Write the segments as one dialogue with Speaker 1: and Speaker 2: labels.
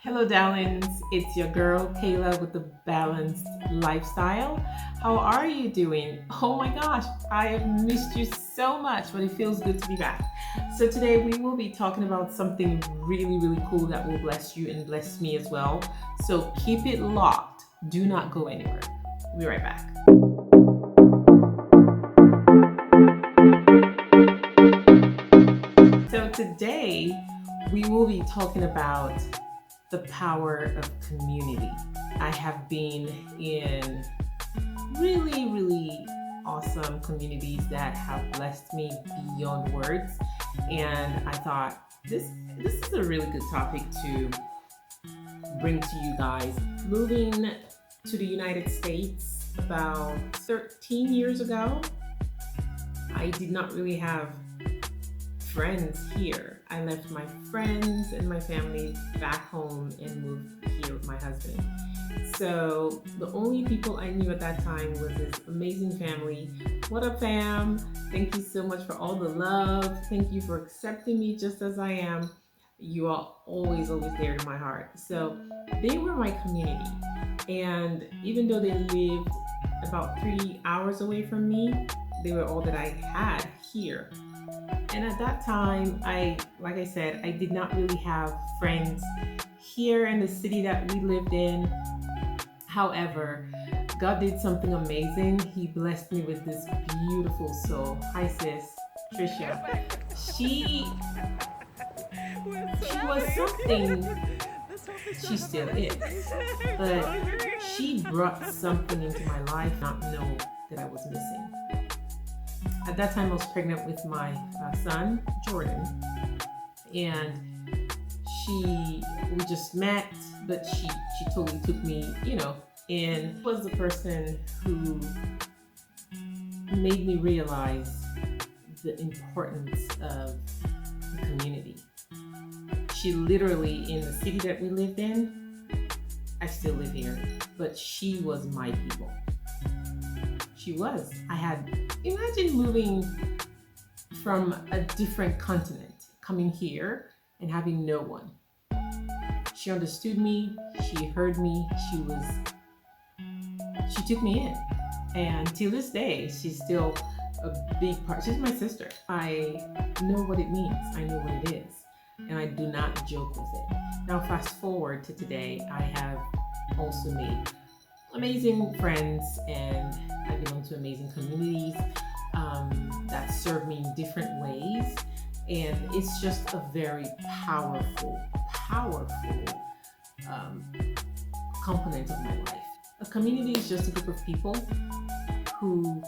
Speaker 1: Hello, darlings. It's your girl, Kayla, with the balanced lifestyle. How are you doing? Oh my gosh, I have missed you so much, but it feels good to be back. So, today we will be talking about something really, really cool that will bless you and bless me as well. So, keep it locked. Do not go anywhere. We'll be right back. So, today we will be talking about the power of community. I have been in really, really awesome communities that have blessed me beyond words. And I thought this is a really good topic to bring to you guys. Moving to the United States about 13 years ago, I did not really have friends here. I left my friends and my family back home and moved here with my husband. So the only people I knew at that time was this amazing family. What up, fam? Thank you so much for all the love. Thank you for accepting me just as I am. You are always there to my heart. So they were my community. And even though they lived about 3 hours away from me, they were all that I had here. And at that time, like I said, I did not really have friends here in the city that we lived in. However, God did something amazing. He blessed me with this beautiful soul. Hi, sis, Trisha. She was something. She still is, but she brought something into my life. Not know that I was missing. At that time, I was pregnant with my son, Jordan, and we just met, but she totally took me, and was the person who made me realize the importance of the community. She literally, in the city that we lived in, I still live here, but she was my people. She was. Imagine moving from a different continent, coming here and having no one. She understood me, she heard me, she took me in. And till this day, she's still a big part. She's my sister. I know what it means. I know what it is. And I do not joke with it. Now, fast forward to today, I have also made amazing friends, and I belong to amazing communities that serve me in different ways, and it's just a very powerful component of my life. A community is just a group of people who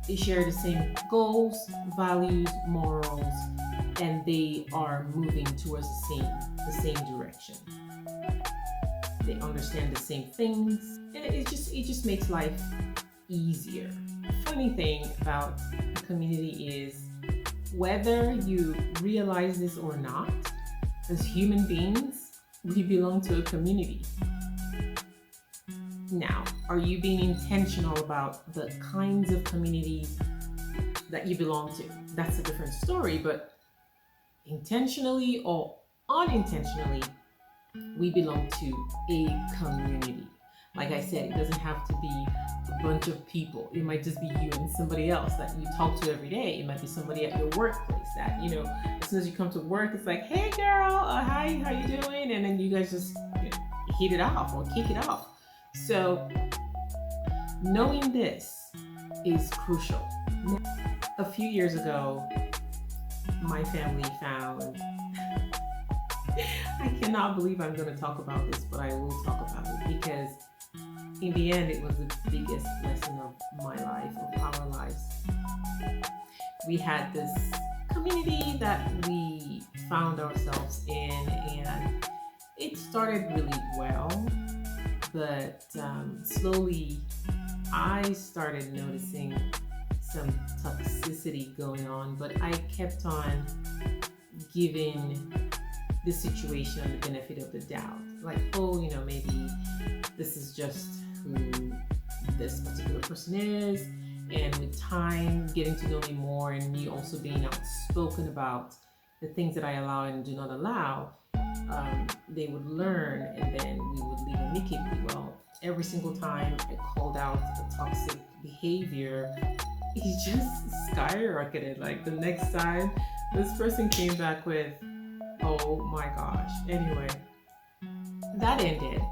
Speaker 1: they share the same goals, values, morals, and they are moving towards the same direction. They understand the same things, and it just makes life easier. Funny thing about a community is, whether you realize this or not, as human beings, we belong to a community. Now, are you being intentional about the kinds of communities that you belong to? That's a different story, but intentionally or unintentionally, we belong to a community. Like I said, it doesn't have to be a bunch of people. It might just be you and somebody else that you talk to every day. It might be somebody at your workplace that, as soon as you come to work, it's like, hey girl, hi, how you doing? And then you guys just hit it off or kick it off. So knowing this is crucial. A few years ago, my family found, I cannot believe I'm going to talk about this, but I will talk about it because in the end, it was the biggest lesson of my life, of our lives. We had this community that we found ourselves in, and it started really well, but slowly I started noticing some toxicity going on, but I kept on giving the situation the benefit of the doubt. Like, maybe this is just who this particular person is. And with time, getting to know me more and me also being outspoken about the things that I allow and do not allow, they would learn, and then we would live amicably. Well, every single time I called out a toxic behavior, he just skyrocketed. Like the next time, this person came back with, oh my gosh. Anyway, that ended.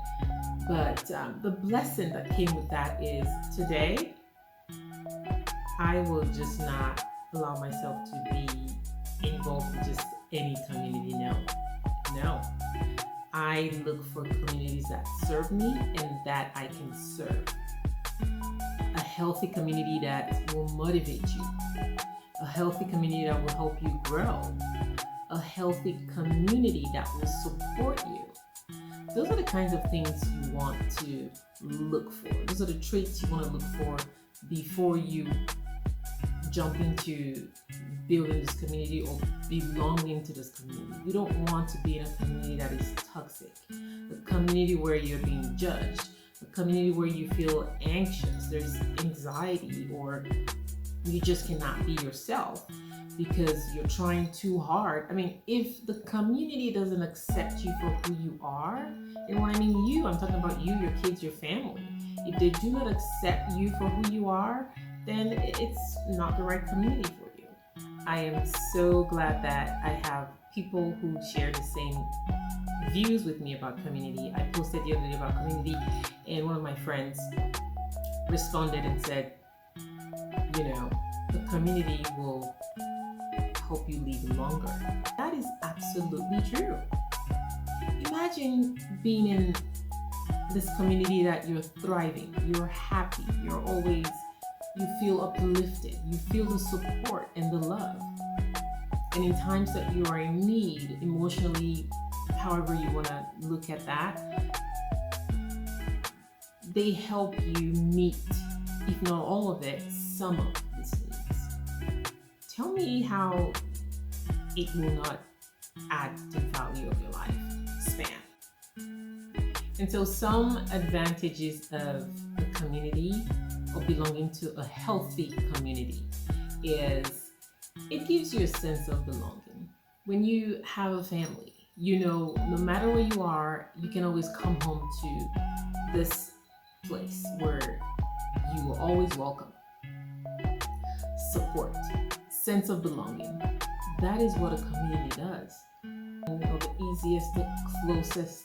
Speaker 1: But the blessing that came with that is today, I will just not allow myself to be involved in just any community. No. I look for communities that serve me and that I can serve. A healthy community that will motivate you. A healthy community that will help you grow. A healthy community that will support you. Those are the kinds of things you want to look for. Those are the traits you want to look for before you jump into building this community or belonging to this community. You don't want to be in a community that is toxic, a community where you're being judged, a community where you feel anxious, there's anxiety, or you just cannot be yourself because you're trying too hard. I mean, if the community doesn't accept you for who you are, and when I mean you, I'm talking about you, your kids, your family. If they do not accept you for who you are, then it's not the right community for you. I am so glad that I have people who share the same views with me about community. I posted the other day about community, and one of my friends responded and said, the community will help you live longer. That is absolutely true. Imagine being in this community that you're thriving, you're happy, you feel uplifted, you feel the support and the love. And in times that you are in need, emotionally, however you want to look at that, they help you meet, if not all of it, some of these needs. Tell me how it will not add to the value of your life span. And so some advantages of the community or belonging to a healthy community is it gives you a sense of belonging. When you have a family, no matter where you are, you can always come home to this place where you are always welcome. Support, sense of belonging. That is what a community does. The easiest, the closest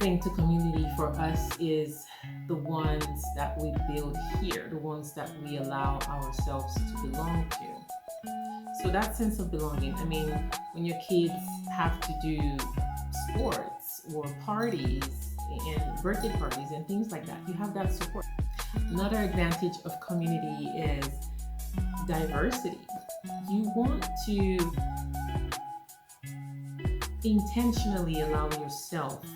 Speaker 1: thing to community for us is the ones that we build here, the ones that we allow ourselves to belong to. So that sense of belonging, I mean, when your kids have to do sports or parties and birthday parties and things like that, you have that support. Another advantage of community is diversity. You want to intentionally allow yourself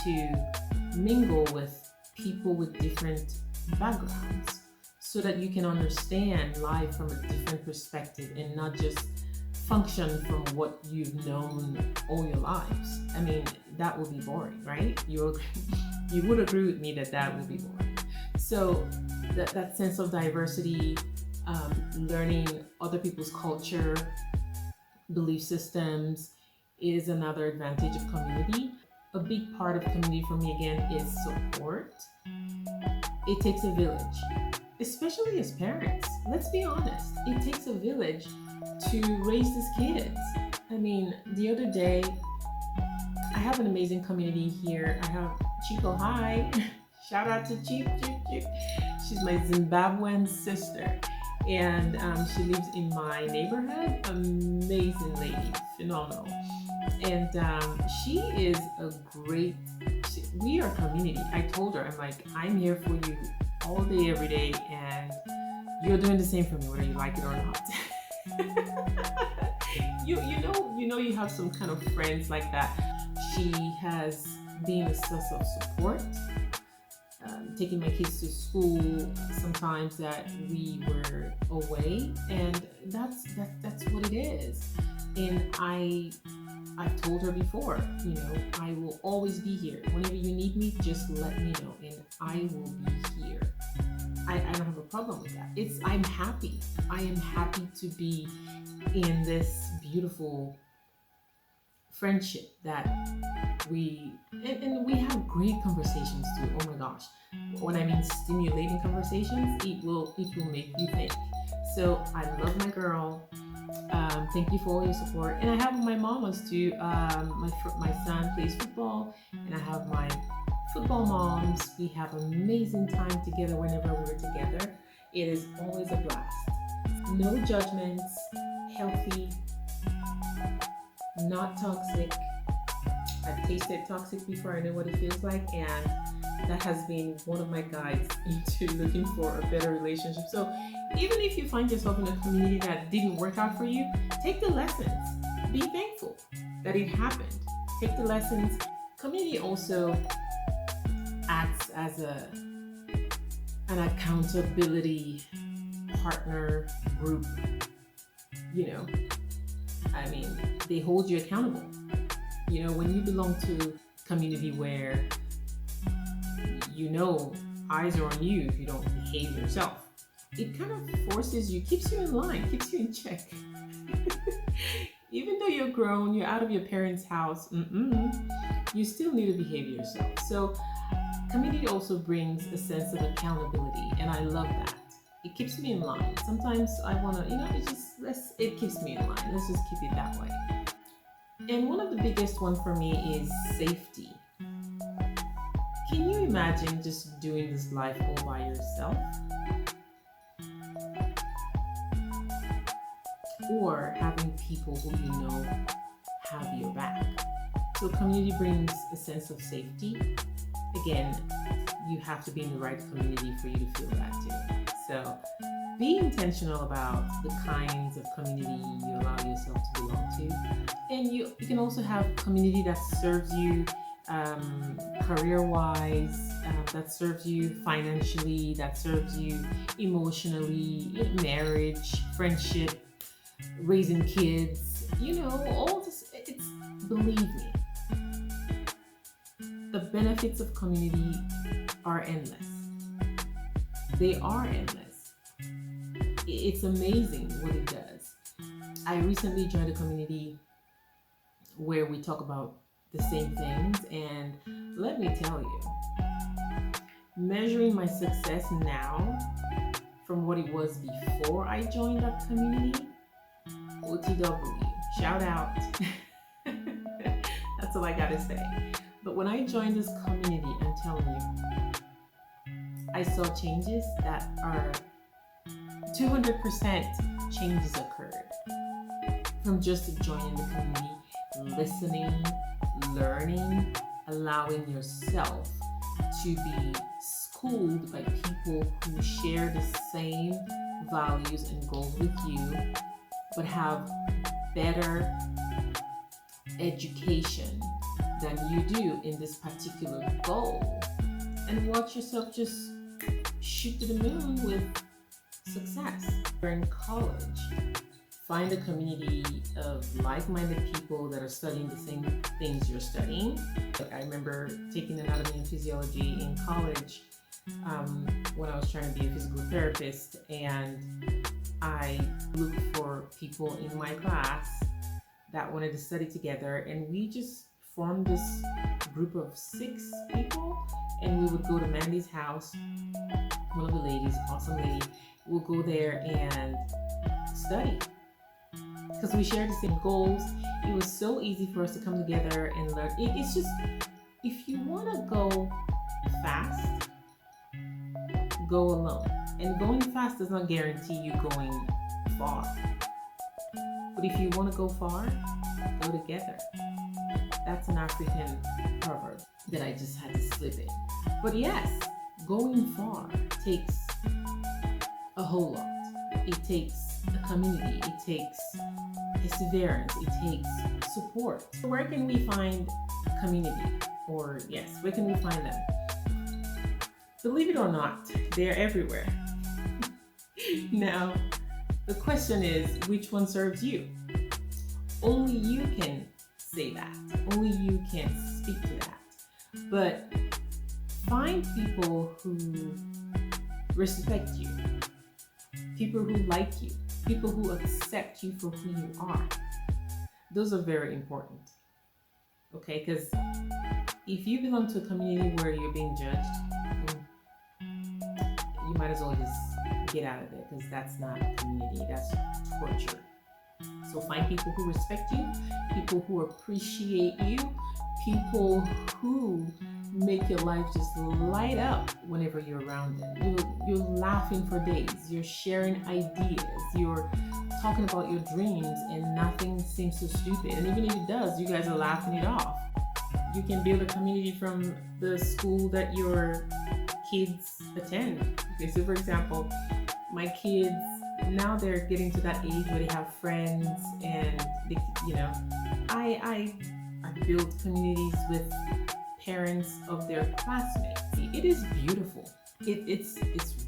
Speaker 1: to mingle with people with different backgrounds so that you can understand life from a different perspective and not just function from what you've known all your lives. I mean, that would be boring, right? You would agree with me that would be boring. So that sense of diversity, learning other people's culture, belief systems is another advantage of community. A big part of community for me again is support. It takes a village, especially as parents. Let's be honest, it takes a village to raise these kids. I mean, the other day, I have an amazing community here. I have Chico, hi. Shout out to Chip. She's my Zimbabwean sister. And she lives in my neighborhood. Amazing lady, phenomenal. And she is we are a community. I told her, I'm like, I'm here for you all day, every day, and you're doing the same for me, whether you like it or not. you have some kind of friends like that. She has been a source of support. Taking my kids to school sometimes that we were away, and that's what it is. And I've told her before, I will always be here. Whenever you need me, just let me know, and I will be here. I don't have a problem with that. I'm happy. I am happy to be in this beautiful friendship that and we have great conversations too. Oh my gosh. When I mean stimulating conversations, it will make you think. So I love my girl. Thank you for all your support. And I have my mamas too. My son plays football, and I have my football moms. We have amazing time together whenever we're together. It is always a blast. No judgments, healthy, not toxic. I've tasted toxic before, I know what it feels like, and that has been one of my guides into looking for a better relationship. So even if you find yourself in a community that didn't work out for you, take the lessons. Be thankful that it happened. Take the lessons. Community also acts as an accountability partner group. I mean, they hold you accountable. When you belong to a community where eyes are on you if you don't behave yourself, it kind of forces you, keeps you in line, keeps you in check. Even though you're grown, you're out of your parents' house, you still need to behave yourself. So community also brings a sense of accountability, and I love that. It keeps me in line. Sometimes I want to, it keeps me in line. Let's just keep it that way. And one of the biggest one for me is safety. Can you imagine just doing this life all by yourself? Or having people who have your back. So community brings a sense of safety. Again, you have to be in the right community for you to feel that too. So be intentional about the kinds of community you allow yourself to belong to. And you can also have community that serves you career-wise, that serves you financially, that serves you emotionally, marriage, friendship, raising kids, all this. Believe me, the benefits of community are endless. They are endless. It's amazing what it does. I recently joined a community where we talk about the same things, and let me tell you, measuring my success now from what it was before I joined that community, OTW, shout out. That's all I gotta say. But when I joined this community, I'm telling you, I saw changes that are 200% changes occurred from just joining the community, listening, learning, allowing yourself to be schooled by people who share the same values and goals with you, but have better education than you do in this particular goal, and watch yourself just shoot to the moon with success. You're in college. Find a community of like-minded people that are studying the same things you're studying. I remember taking anatomy and physiology in college when I was trying to be a physical therapist, and I looked for people in my class that wanted to study together, and we just formed this group of 6 people, and we would go to Mandy's house. One of the ladies, awesome lady, we'll go there and study because we shared the same goals. It was so easy for us to come together and learn. It's just, if you want to go fast, go alone. And going fast does not guarantee you going far. But if you want to go far, go together. That's an African proverb that I just had to slip in. But yes, going far takes a whole lot. It takes a community. It takes perseverance. It takes support. Where can we find community? Or yes, where can we find them? Believe it or not, they're everywhere. Now, the question is, which one serves you? Only you can say that. Only you can speak to that. But find people who respect you, people who like you, people who accept you for who you are. Those are very important. Okay, because if you belong to a community where you're being judged, you might as well just get out of there, because that's not a community, that's torture. So find people who respect you, people who appreciate you, people who make your life just light up whenever you're around them. You're laughing for days, you're sharing ideas, you're talking about your dreams, and nothing seems so stupid. And even if it does, you guys are laughing it off. You can build a community from the school that your kids attend. Okay, so for example, my kids, now they're getting to that age where they have friends, and they, I build communities with parents of their classmates. It is beautiful. It's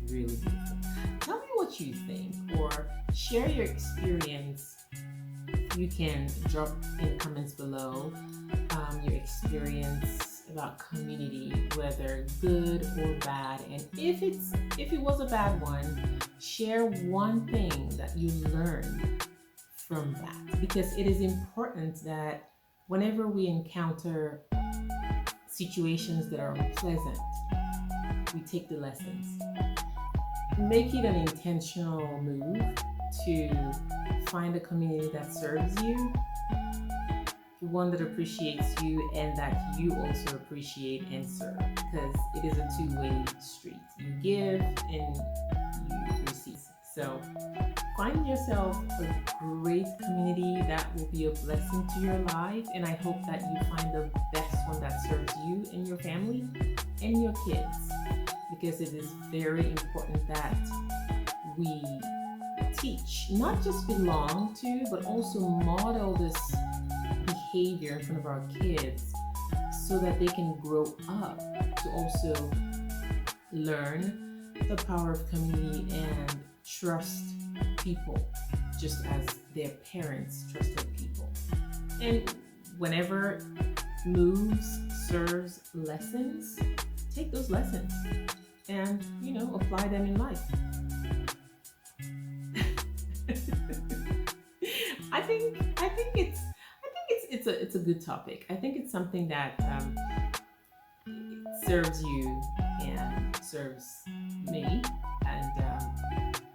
Speaker 1: really beautiful. Tell me what you think, or share your experience. You can drop in the comments below your experience about community, whether good or bad. And if it was a bad one, share one thing that you learned from that, because it is important that whenever we encounter situations that are unpleasant, we take the lessons. Make it an intentional move to find a community that serves you, one that appreciates you, and that you also appreciate and serve, because it is a two-way street. You give and you receive. So find yourself a great community that will be a blessing to your life, and I hope that you find the best one that serves you and your family and your kids, because it is very important that we teach, not just belong to, but also model this behavior in front of our kids, so that they can grow up to also learn the power of community and trust people just as their parents trusted people. And whenever moves serves lessons, take those lessons and apply them in life. I think it's a good topic. I think it's something that serves you and serves me, and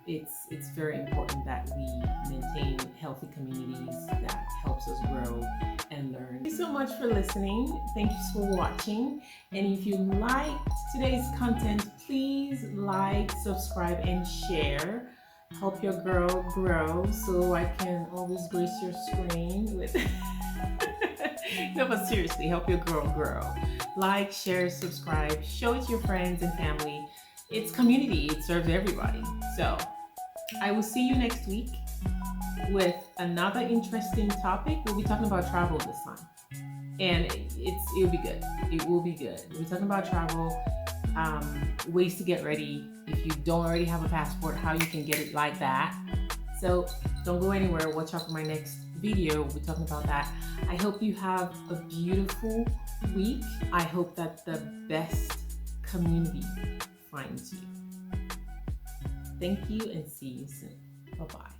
Speaker 1: it's very important that we maintain healthy communities that helps us grow and learn. Thank you so much for listening. Thank you for watching. And if you liked today's content, please like, subscribe, and share. Help your girl grow so I can always grace your screen with no, but seriously, help your girl grow. Like, share, subscribe, show it to your friends and family. It's community, it serves everybody. So I will see you next week with another interesting topic. We'll be talking about travel this time, and it'll be good. It will be good. We'll be talking about travel, ways to get ready. If you don't already have a passport, how you can get it like that. So don't go anywhere. Watch out for my next video. We'll be talking about that. I hope you have a beautiful week. I hope that the best community finds you. Thank you, and see you soon. Bye-bye.